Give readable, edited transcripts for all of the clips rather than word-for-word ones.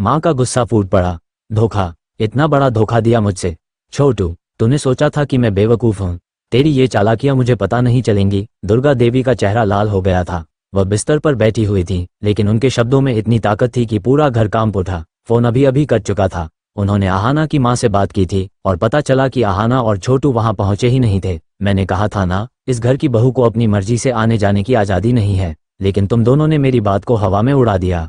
माँ का गुस्सा फूट पड़ा। धोखा, इतना बड़ा धोखा दिया मुझसे। छोटू, तूने सोचा था कि मैं बेवकूफ़ हूँ, तेरी ये चालाकियां मुझे पता नहीं चलेंगी। दुर्गा देवी का चेहरा लाल हो गया था। वह बिस्तर पर बैठी हुई थी, लेकिन उनके शब्दों में इतनी ताकत थी कि पूरा घर कांप उठा। फोन अभी अभी कट चुका था। उन्होंने आहाना की माँ से बात की थी और पता चला कि आहाना और छोटू वहां पहुंचे ही नहीं थे। मैंने कहा था ना, इस घर की बहू को अपनी मर्जी से आने जाने की आज़ादी नहीं है, लेकिन तुम दोनों ने मेरी बात को हवा में उड़ा दिया।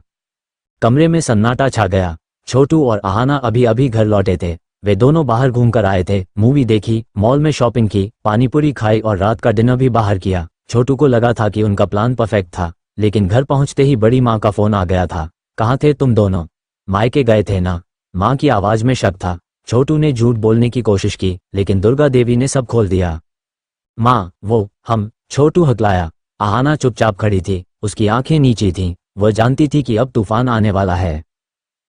कमरे में सन्नाटा छा गया। छोटू और आहाना अभी अभी घर लौटे थे। वे दोनों बाहर घूमकर आए थे, मूवी देखी, मॉल में शॉपिंग की, पानीपुरी खाई और रात का डिनर भी बाहर किया। छोटू को लगा था कि उनका प्लान परफेक्ट था, लेकिन घर पहुंचते ही बड़ी माँ का फोन आ गया था। कहाँ थे तुम दोनों? मायके गए थे ना? माँ की आवाज में शक था। छोटू ने झूठ बोलने की कोशिश की, लेकिन दुर्गा देवी ने सब खोल दिया। माँ, वो हम। छोटू हकलाया। आहाना चुपचाप खड़ी थी, उसकी आंखें नीची थीं। वह जानती थी कि अब तूफान आने वाला है।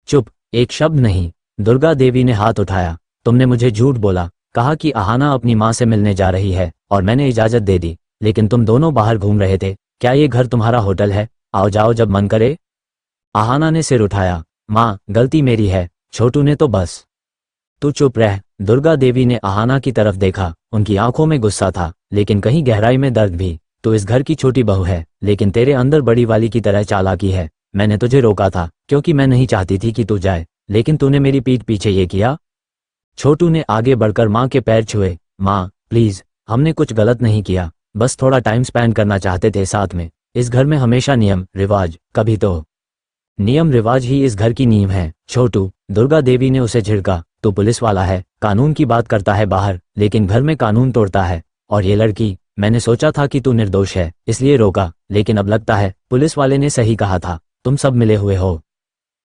चुप, एक शब्द नहीं। दुर्गा देवी ने हाथ उठाया। तुमने मुझे झूठ बोला, कहा कि आहाना अपनी माँ से मिलने जा रही है और मैंने इजाजत दे दी, लेकिन तुम दोनों बाहर घूम रहे थे। क्या ये घर तुम्हारा होटल है? आओ जाओ जब मन करे। आहाना ने सिर उठाया। माँ, गलती मेरी है। छोटू ने तो बस। तू चुप रह। दुर्गा देवी ने आहाना की तरफ देखा। उनकी आंखों में गुस्सा था, लेकिन कहीं गहराई में दर्द भी। तू इस घर की छोटी बहू है, लेकिन तेरे अंदर बड़ी वाली की तरह चालाकी है। मैंने तुझे रोका था, क्योंकि मैं नहीं चाहती थी कि तू जाए, लेकिन तूने मेरी पीठ पीछे ये किया। छोटू ने आगे बढ़कर माँ के पैर छुए। माँ, प्लीज, हमने कुछ गलत नहीं किया, बस थोड़ा टाइम स्पेंड करना चाहते थे साथ में। इस घर में हमेशा नियम रिवाज, कभी तो नियम रिवाज ही इस घर की नींव है। छोटू, दुर्गा देवी ने उसे झिड़का। तू पुलिस वाला है, कानून की बात करता है बाहर, लेकिन घर में कानून तोड़ता है। और ये लड़की, मैंने सोचा था कि तू निर्दोष है, इसलिए रोका, लेकिन अब लगता है पुलिस वाले ने सही कहा था, तुम सब मिले हुए हो।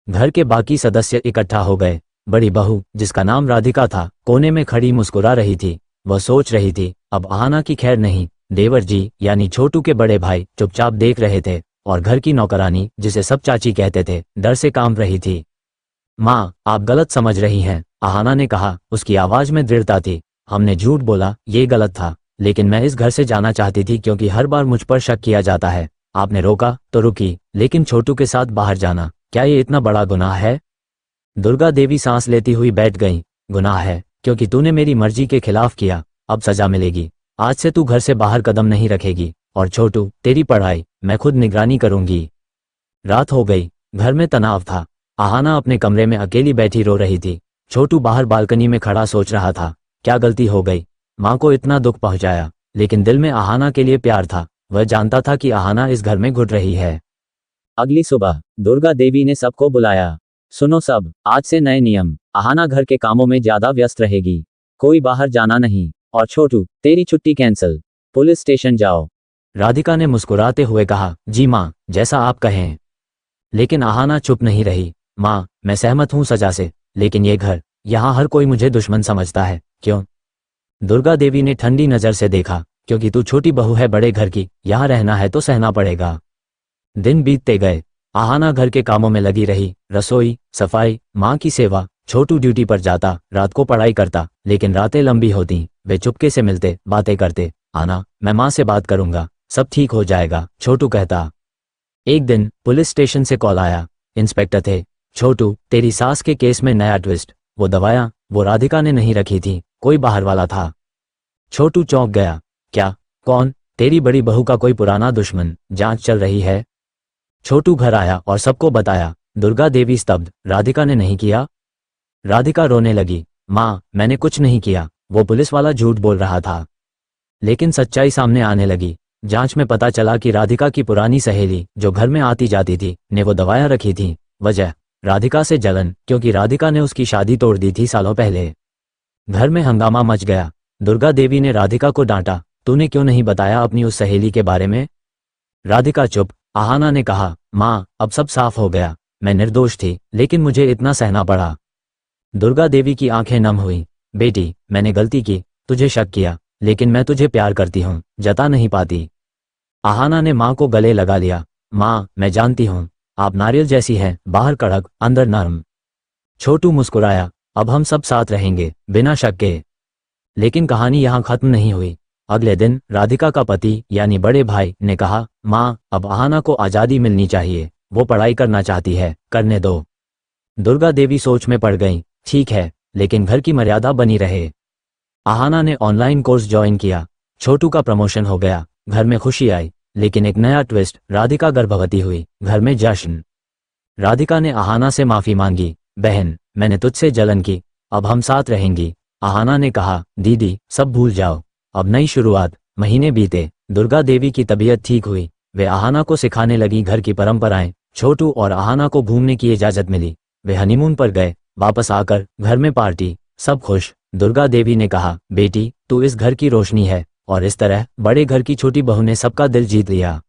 घर के बाकी सदस्य इकट्ठा हो गए। बड़ी बहू, जिसका नाम राधिका था, कोने में खड़ी मुस्कुरा रही थी। वह सोच रही थी, अब आहाना की खैर नहीं। देवर जी, यानी छोटू के बड़े भाई, चुपचाप देख रहे थे, और घर की नौकरानी, जिसे सब चाची कहते थे, डर से कांप रही थी। माँ, आप गलत समझ रही हैं, आहाना ने कहा। उसकी आवाज में दृढ़ता थी। हमने झूठ बोला, ये गलत था, लेकिन मैं इस घर से जाना चाहती थी क्योंकि हर बार मुझ पर शक किया जाता है। आपने रोका तो रुकी, लेकिन छोटू के साथ बाहर जाना, क्या ये इतना बड़ा गुनाह है? दुर्गा देवी सांस लेती हुई बैठ गई। गुनाह है, क्योंकि तूने मेरी मर्जी के खिलाफ किया। अब सजा मिलेगी। आज से तू घर से बाहर कदम नहीं रखेगी। और छोटू, तेरी पढ़ाई मैं खुद निगरानी करूंगी। रात हो गई। घर में तनाव था। आहाना अपने कमरे में अकेली बैठी रो रही थी। छोटू बाहर बालकनी में खड़ा सोच रहा था, क्या गलती हो गई, माँ को इतना दुख पहुंचाया। लेकिन दिल में आहाना के लिए प्यार था। वह जानता था कि आहाना इस घर में घुट रही है। अगली सुबह दुर्गा देवी ने सबको बुलाया। सुनो सब, आज से नए नियम। आहाना घर के कामों में ज्यादा व्यस्त रहेगी, कोई बाहर जाना नहीं। और छोटू, तेरी छुट्टी कैंसिल, पुलिस स्टेशन जाओ। राधिका ने मुस्कुराते हुए कहा, जी माँ, जैसा आप कहें। लेकिन आहाना चुप नहीं रही। माँ, मैं सहमत हूँ सजा से, लेकिन ये घर, यहाँ हर कोई मुझे दुश्मन समझता है। क्यों? दुर्गा देवी ने ठंडी नजर से देखा। क्योंकि तू छोटी बहू है बड़े घर की, यहाँ रहना है तो सहना पड़ेगा। दिन बीतते गए। आहाना घर के कामों में लगी रही, रसोई, सफाई, माँ की सेवा। छोटू ड्यूटी पर जाता, रात को पढ़ाई करता, लेकिन रातें लंबी होती। वे चुपके से मिलते, बातें करते। आना, मैं माँ से बात करूंगा, सब ठीक हो जाएगा, छोटू कहता। एक दिन पुलिस स्टेशन से कॉल आया। इंस्पेक्टर थे। छोटू, तेरी सास के केस में नया ट्विस्ट। वो दवायां, वो राधिका ने नहीं रखी थी, कोई बाहर वाला था। छोटू चौंक गया। क्या? कौन? तेरी बड़ी बहू का कोई पुराना दुश्मन, जांच चल रही है। छोटू घर आया और सबको बताया। दुर्गा देवी स्तब्ध। राधिका ने नहीं किया? राधिका रोने लगी। माँ, मैंने कुछ नहीं किया, वो पुलिस वाला झूठ बोल रहा था। लेकिन सच्चाई सामने आने लगी। जांच में पता चला कि राधिका की पुरानी सहेली, जो घर में आती जाती थी, ने वो दवायां रखी थी। वजह, राधिका से जलन, क्योंकि राधिका ने उसकी शादी तोड़ दी थी सालों पहले। घर में हंगामा मच गया। दुर्गा देवी ने राधिका को डांटा, तूने क्यों नहीं बताया अपनी उस सहेली के बारे में? राधिका चुप। आहाना ने कहा, माँ, अब सब साफ हो गया, मैं निर्दोष थी, लेकिन मुझे इतना सहना पड़ा। दुर्गा देवी की आंखें नम हुई। बेटी, मैंने गलती की, तुझे शक किया, लेकिन मैं तुझे प्यार करती हूँ, जता नहीं पाती। आहाना ने माँ को गले लगा लिया। माँ, मैं जानती हूँ, आप नारियल जैसी हैं, बाहर कड़क, अंदर नरम। छोटू मुस्कुराया। अब हम सब साथ रहेंगे, बिना शक के। लेकिन कहानी यहाँ खत्म नहीं हुई। अगले दिन राधिका का पति, यानी बड़े भाई, ने कहा, माँ, अब आहाना को आज़ादी मिलनी चाहिए, वो पढ़ाई करना चाहती है, करने दो। दुर्गा देवी सोच में पड़ गईं। ठीक है, लेकिन घर की मर्यादा बनी रहे। आहाना ने ऑनलाइन कोर्स ज्वाइन किया। छोटू का प्रमोशन हो गया। घर में खुशी आई, लेकिन एक नया ट्विस्ट, राधिका गर्भवती हुई। घर में जश्न। राधिका ने आहाना से माफी मांगी। बहन, मैंने तुझसे जलन की, अब हम साथ रहेंगी। आहाना ने कहा, दीदी सब भूल जाओ, अब नई शुरुआत। महीने बीते, दुर्गा देवी की तबीयत ठीक हुई। वे आहाना को सिखाने लगी घर की परंपराएं। छोटू और आहाना को घूमने की इजाजत मिली। वे हनीमून पर गए। वापस आकर घर में पार्टी, सब खुश। दुर्गा देवी ने कहा, बेटी तू इस घर की रोशनी है। और इस तरह बड़े घर की छोटी बहू ने सबका दिल जीत लिया।